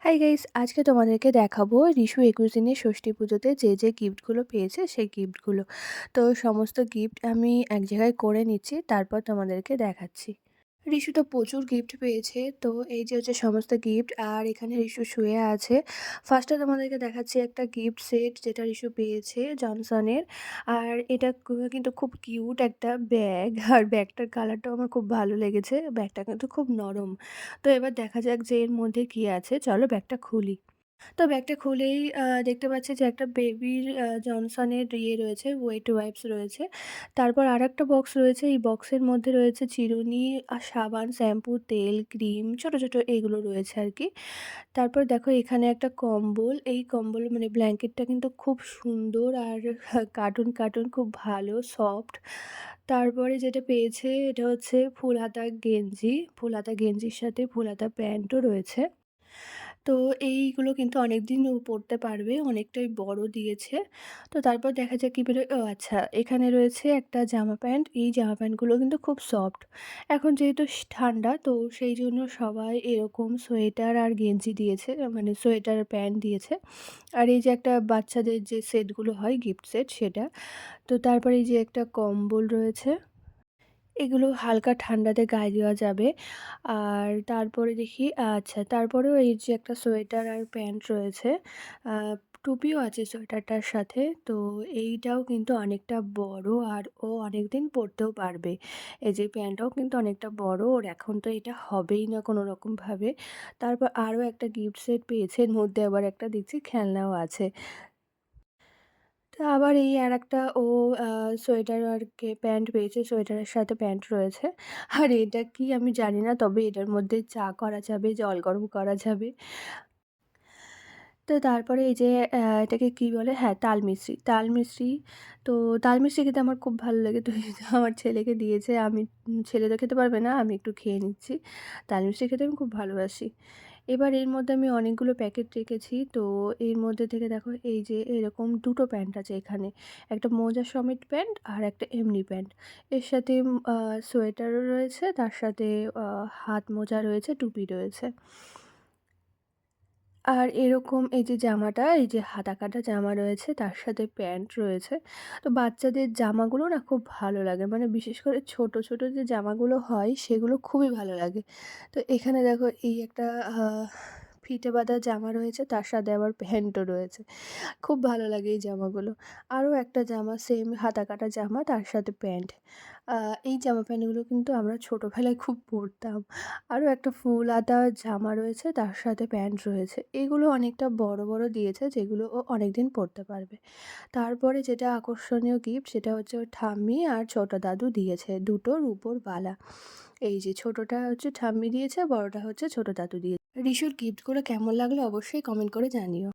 Hi guys, আজকে তোমাদেরকে দেখাবো রিশু ২১ দিনের ষষ্ঠী পুজোতে যে গিফটগুলো পেয়েছে সেই গিফটগুলো। তো সমস্ত গিফট আমি এক জায়গায় করে নিচ্ছি, তারপর তোমাদেরকে দেখাচ্ছি। রিশু তো প্রচুর গিফট পেয়েছে। তো এই যে হচ্ছে সমস্ত গিফট, আর এখানে রিশু শুয়ে আছে। ফার্স্টে তোমাদেরকে দেখাচ্ছি একটা গিফট সেট যেটা রিশু পেয়েছে জনসনের। আর এটা কিন্তু খুব কিউট একটা ব্যাগ, আর ব্যাগটার কালারটাও আমার খুব ভালো লেগেছে। ব্যাগটা কিন্তু খুব নরম। তো এবার দেখা যাক যে এর মধ্যে কি আছে। চলো ব্যাগটা খুলি। তো ব্যাগটা খুলেই দেখতে পাচ্ছি যে একটা বেবির জনসনের ইয়ে রয়েছে, ওয়েট ওয়াইপস রয়েছে। তারপর আরেকটা বক্স রয়েছে। এই বক্সের মধ্যে রয়েছে চিরুনি, সাবান, শ্যাম্পু, তেল, ক্রিম, ছোট, ছোট এগুলো রয়েছে আরকি। তারপর দেখো এখানে একটা কম্বল। এই কম্বল মানে ব্ল্যাঙ্কেটটা কিন্তু খুব সুন্দর, আর কার্টুন, কার্টুন খুব ভালো সফট। তারপরে যেটা পেয়েছে এটা হচ্ছে ফুল হাতা গেঞ্জি। ফুল হাতা গেঞ্জির সাথে ফুল হাতা প্যান্টও রয়েছে। তো এইগুলো কিন্তু অনেকদিন ও পড়তে পারবে, অনেকটাই বড় দিয়েছে। তো তারপর দেখা যাক কি বেরোয়। ও আচ্ছা, এখানে রয়েছে একটা জামা প্যান্ট। এই জামা প্যান্টগুলো কিন্তু খুব সফট। এখন যেহেতু ঠান্ডা, তো সেই জন্য সবাই এরকম সোয়েটার আর গেঞ্জি দিয়েছে, মানে সোয়েটার আর প্যান্ট দিয়েছে। আর এই যে একটা বাচ্চাদের যে সেটগুলো হয় গিফট সেট সেটা। তো তারপরে এই যে একটা কম্বল রয়েছে। এগুলো হালকা ঠান্ডাতে গায়ে দেওয়া যাবে। আর তারপরে দেখি আচ্ছা, তারপরেও এই যে একটা সোয়েটার আর প্যান্ট রয়েছে। আ টুপিও আছে সোয়েটারটার সাথে। তো এইটাও কিন্তু অনেকটা বড়, আর ও অনেকদিন পরতেও পারবে। এই যে প্যান্টটাও কিন্তু অনেকটা বড়। ওর এখন তো এটা হবেই না কোনরকমভাবে। তারপর আরও একটা গিফট সেট পেয়েছে। এর মধ্যে আবার একটা দেখছি খেলনাও আছে। তো আবার এই আরেকটা ও আ সোয়েটার আর প্যান্ট পেয়েছে। সোয়েটারের সাথে প্যান্ট রয়েছে। আর এটা কি আমি জানি না। তবে এটার মধ্যে চা করা যাবে, জল গরম করা যাবে। তো তারপরে এই যে এটাকে কি বলে? হ্যাঁ, তাল মিছরি। তাল মিছরি। তো তাল মিছরি খেতে আমার খুব ভালো লাগে। তো এই যে আমার ছেলেকে দিয়েছে। আমি ছেলে তো খেতে পারবে না। আমি একটু খেয়ে নিচ্ছি। তাল মিছরি খেতে আমি খুব ভালোবাসি। এবার এর মধ্যে আমি অনেকগুলো প্যাকেট রেখেছি। তো এর মধ্যে থেকে দেখো এই যে এরকম ২ টো প্যান্ট আছে এখানে। একটা মোজা সমেত প্যান্ট আর একটা এমনি প্যান্ট। এর সাথে সোয়েটারও রয়েছে, তার সাথে আ হাত মোজা রয়েছে, টুপি রয়েছে। আর এরকম এই যে জামাটা, এই যে হাতা কাটা জামা রয়েছে, তার সাথে প্যান্ট রয়েছে। তো বাচ্চাদের জামাগুলো না খুব ভালো লাগে। মানে বিশেষ করে ছোট, ছোট যে জামাগুলো হয় সেগুলো খুবই ভালো লাগে। তো এখানে দেখো এই একটা আ ফিতে বাঁধা জামা রয়েছে, তার সাথে আবার প্যান্টও রয়েছে। খুব ভালো লাগে এই জামাগুলো। আরও একটা জামা সেম হাতা কাটা জামা, তার সাথে প্যান্ট। আ এই জামা প্যান্টগুলো কিন্তু আমরা ছোটোবেলায় খুব পরতাম। আরও একটা ফুল হাতা জামা রয়েছে, তার সাথে প্যান্ট রয়েছে। এগুলো অনেকটা বড়, বড় দিয়েছে, যেগুলো ও অনেকদিন পরতে পারবে। তারপরে যেটা আকর্ষণীয় গিফট সেটা হচ্ছে ওর ঠাম্মি আর ছোট দাদু দিয়েছে ২ টো রূপোর বালা। এই যে ছোটটা হচ্ছে ঠাম্মি দিয়েছে, বড়টা হচ্ছে ছোট দাদু দিয়েছে। রিশুর গিফটগুলো কেমন লাগলো অবশ্যই কমেন্ট করে জানিও।